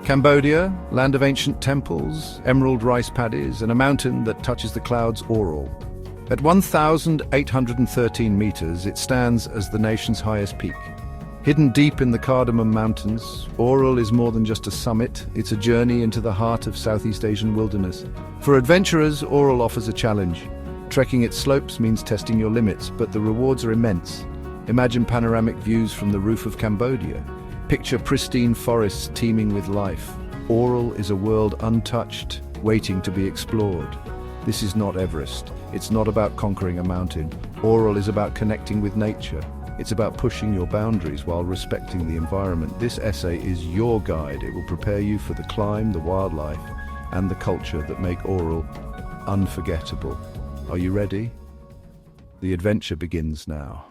Cambodia, land of ancient temples, emerald rice paddies, and a mountain that touches the clouds, Aural. At 1,813 meters, it stands as the nation's highest peak. Hidden deep in the Cardamom Mountains, Aural is more than just a summit, it's a journey into the heart of Southeast Asian wilderness. For adventurers, Aural offers a challenge. Trekking its slopes means testing your limits, but the rewards are immense. Imagine panoramic views from the roof of Cambodia. Picture pristine forests teeming with life. Aural is a world untouched, waiting to be explored. This is not Everest. It's not about conquering a mountain. Aural is about connecting with nature. It's about pushing your boundaries while respecting the environment. This essay is your guide. It will prepare you for the climb, the wildlife, and the culture that make Aural unforgettable. Are you ready? The adventure begins now.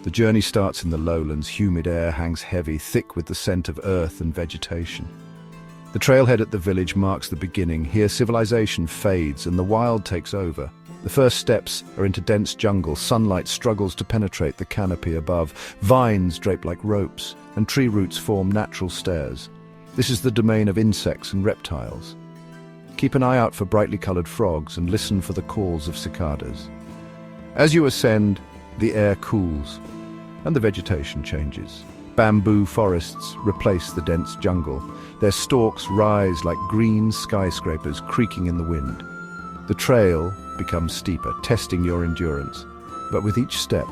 The journey starts in the lowlands. Humid air hangs heavy, thick with the scent of earth and vegetation. The trailhead at the village marks the beginning. Here civilization fades and the wild takes over. The first steps are into dense jungle. Sunlight struggles to penetrate the canopy above. Vines drape like ropes, and tree roots form natural stairs. This is the domain of insects and reptiles. Keep an eye out for brightly colored frogs and listen for the calls of cicadas. As you ascend, the air cools, and the vegetation changes. Bamboo forests replace the dense jungle. Their stalks rise like green skyscrapers creaking in the wind. The trail becomes steeper, testing your endurance. But with each step,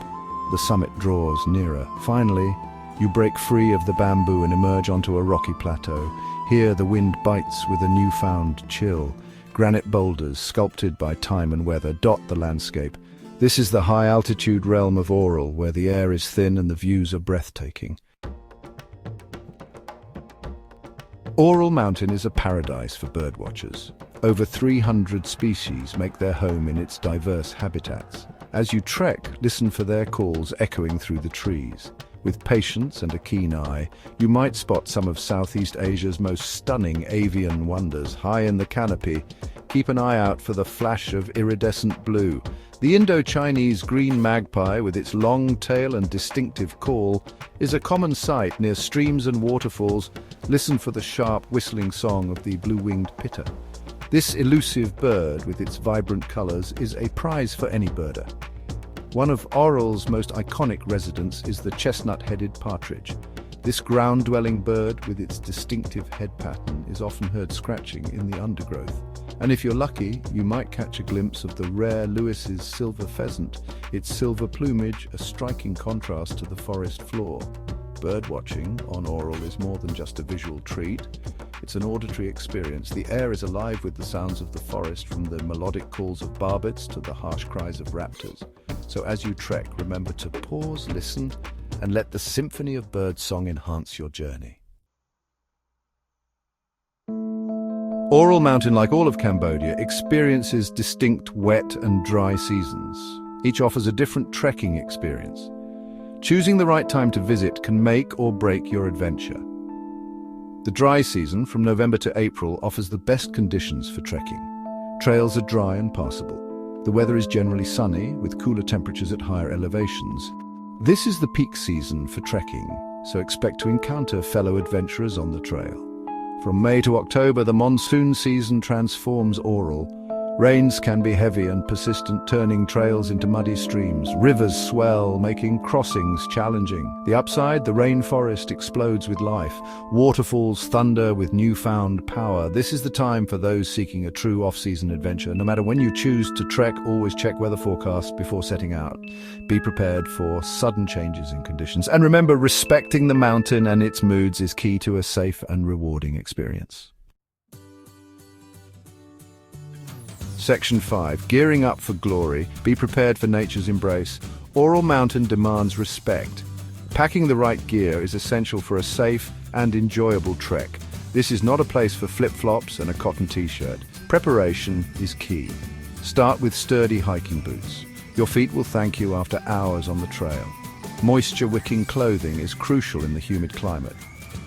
the summit draws nearer. Finally, you break free of the bamboo and emerge onto a rocky plateau. Here, the wind bites with a newfound chill. Granite boulders, sculpted by time and weather, dot the landscape. This is the high-altitude realm of Aural, where the air is thin and the views are breathtaking. Aural Mountain is a paradise for birdwatchers. Over 300 species make their home in its diverse habitats. As you trek, listen for their calls echoing through the trees. With patience and a keen eye, you might spot some of Southeast Asia's most stunning avian wonders. High in the canopy, keep an eye out for the flash of iridescent blue. The Indo-Chinese green magpie, with its long tail and distinctive call, is a common sight near streams and waterfalls. Listen for the sharp whistling song of the blue-winged pitter. This elusive bird, with its vibrant colors, is a prize for any birder. One of Aural's most iconic residents is the chestnut-headed partridge. This ground-dwelling bird, with its distinctive head pattern, is often heard scratching in the undergrowth. And if you're lucky, you might catch a glimpse of the rare Lewis's silver pheasant, its silver plumage a striking contrast to the forest floor. Birdwatching on Aural is more than just a visual treat. It's an auditory experience. The air is alive with the sounds of the forest, from the melodic calls of barbets to the harsh cries of raptors. So as you trek, remember to pause, listen, and let the symphony of birdsong enhance your journey. Aural Mountain, like all of Cambodia, experiences distinct wet and dry seasons. Each offers a different trekking experience. Choosing the right time to visit can make or break your adventure. The dry season, from November to April, offers the best conditions for trekking. Trails are dry and passable. The weather is generally sunny, with cooler temperatures at higher elevations. This is the peak season for trekking, so expect to encounter fellow adventurers on the trail. From May to October, the monsoon season transforms Aural. Rains can be heavy and persistent, turning trails into muddy streams. Rivers swell, making crossings challenging. The upside, the rainforest explodes with life. Waterfalls thunder with newfound power. This is the time for those seeking a true off-season adventure. No matter when you choose to trek, always check weather forecasts before setting out. Be prepared for sudden changes in conditions. And remember, respecting the mountain and its moods is key to a safe and rewarding experience. Section 5. Gearing up for glory. Be prepared for nature's embrace. Aural Mountain demands respect. Packing the right gear is essential for a safe and enjoyable trek. This is not a place for flip-flops and a cotton t-shirt. Preparation is key. Start with sturdy hiking boots. Your feet will thank you after hours on the trail. Moisture-wicking clothing is crucial in the humid climate.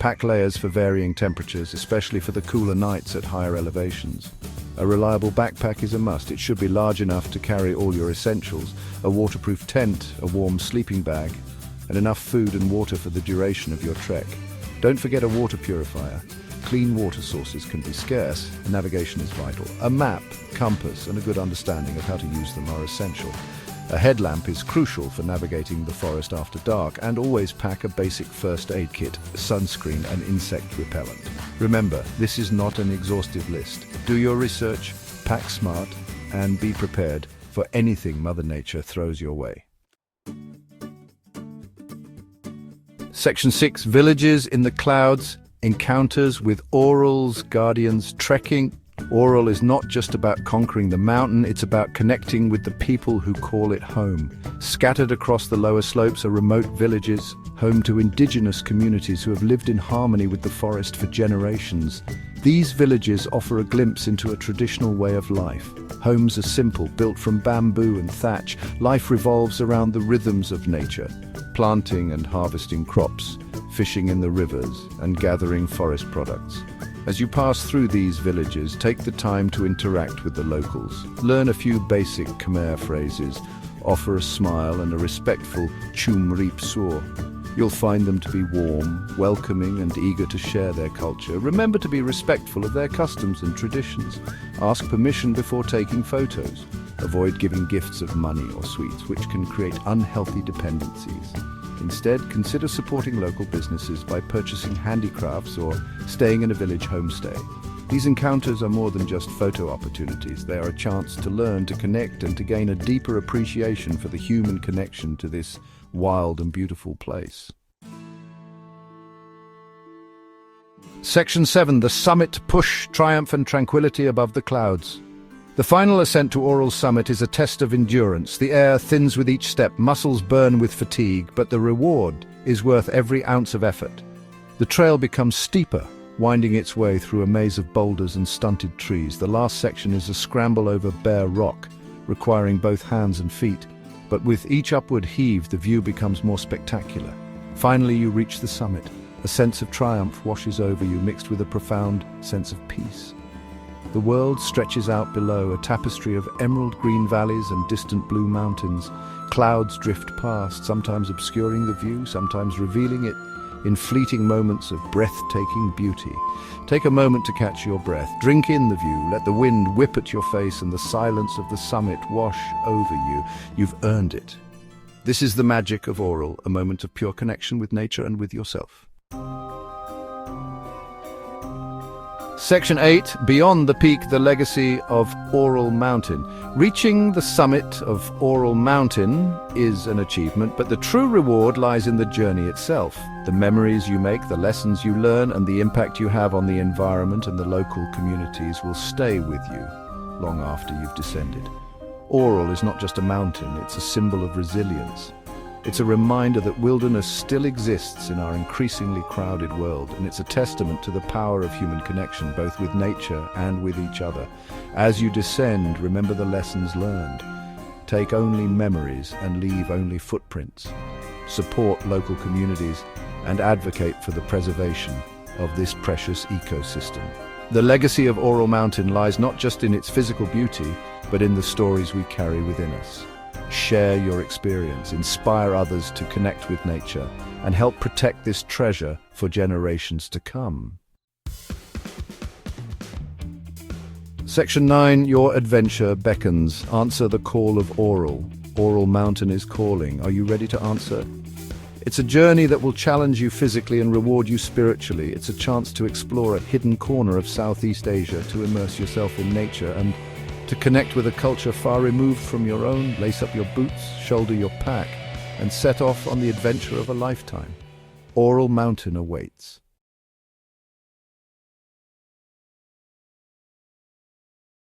Pack layers for varying temperatures, especially for the cooler nights at higher elevations. A reliable backpack is a must. It should be large enough to carry all your essentials: a waterproof tent, a warm sleeping bag, and enough food and water for the duration of your trek. Don't forget a water purifier. Clean water sources can be scarce, and navigation is vital. A map, compass, and a good understanding of how to use them are essential. A headlamp is crucial for navigating the forest after dark, and always pack a basic first aid kit, sunscreen, and insect repellent. Remember, this is not an exhaustive list. Do your research, pack smart, and be prepared for anything Mother Nature throws your way. Section 6. Villages in the Clouds. Encounters with Aural's guardians. Trekking. Aural is not just about conquering the mountain, it's about connecting with the people who call it home. Scattered across the lower slopes are remote villages, home to indigenous communities who have lived in harmony with the forest for generations. These villages offer a glimpse into a traditional way of life. Homes are simple, built from bamboo and thatch. Life revolves around the rhythms of nature, planting and harvesting crops, fishing in the rivers, and gathering forest products. As you pass through these villages, take the time to interact with the locals. Learn a few basic Khmer phrases, offer a smile and a respectful chum rip sur. You'll find them to be warm, welcoming, and eager to share their culture. Remember to be respectful of their customs and traditions. Ask permission before taking photos. Avoid giving gifts of money or sweets, which can create unhealthy dependencies. Instead, consider supporting local businesses by purchasing handicrafts or staying in a village homestay. These encounters are more than just photo opportunities. They are a chance to learn, to connect, and to gain a deeper appreciation for the human connection to this wild and beautiful place. Section 7. The Summit. Push, triumph, and tranquility above the clouds. The final ascent to Aural summit is a test of endurance. The air thins with each step, muscles burn with fatigue, but the reward is worth every ounce of effort. The trail becomes steeper, winding its way through a maze of boulders and stunted trees. The last section is a scramble over bare rock, requiring both hands and feet, but with each upward heave, the view becomes more spectacular. Finally, you reach the summit. A sense of triumph washes over you, mixed with a profound sense of peace. The world stretches out below, a tapestry of emerald green valleys and distant blue mountains. Clouds drift past, sometimes obscuring the view, sometimes revealing it in fleeting moments of breathtaking beauty. Take a moment to catch your breath. Drink in the view, let the wind whip at your face and the silence of the summit wash over you. You've earned it. This is the magic of Aural, a moment of pure connection with nature and with yourself. Section 8. Beyond the peak, the legacy of Aural Mountain. Reaching the summit of Aural Mountain is an achievement, but the true reward lies in the journey itself. The memories you make, the lessons you learn, and the impact you have on the environment and the local communities will stay with you long after you've descended. Aural is not just a mountain, it's a symbol of resilience. It's a reminder that wilderness still exists in our increasingly crowded world, and it's a testament to the power of human connection, both with nature and with each other. As you descend, remember the lessons learned. Take only memories and leave only footprints. Support local communities and advocate for the preservation of this precious ecosystem. The legacy of Aural Mountain lies not just in its physical beauty, but in the stories we carry within us. Share your experience, inspire others to connect with nature, and help protect this treasure for generations to come. Section 9. Your adventure beckons. Answer the call of Aural. Aural Mountain is calling. Are you ready to answer? It's a journey that will challenge you physically and reward you spiritually. It's a chance to explore a hidden corner of Southeast Asia, to immerse yourself in nature, and to connect with a culture far removed from your own. Lace up your boots, shoulder your pack, and set off on the adventure of a lifetime. Aural Mountain awaits.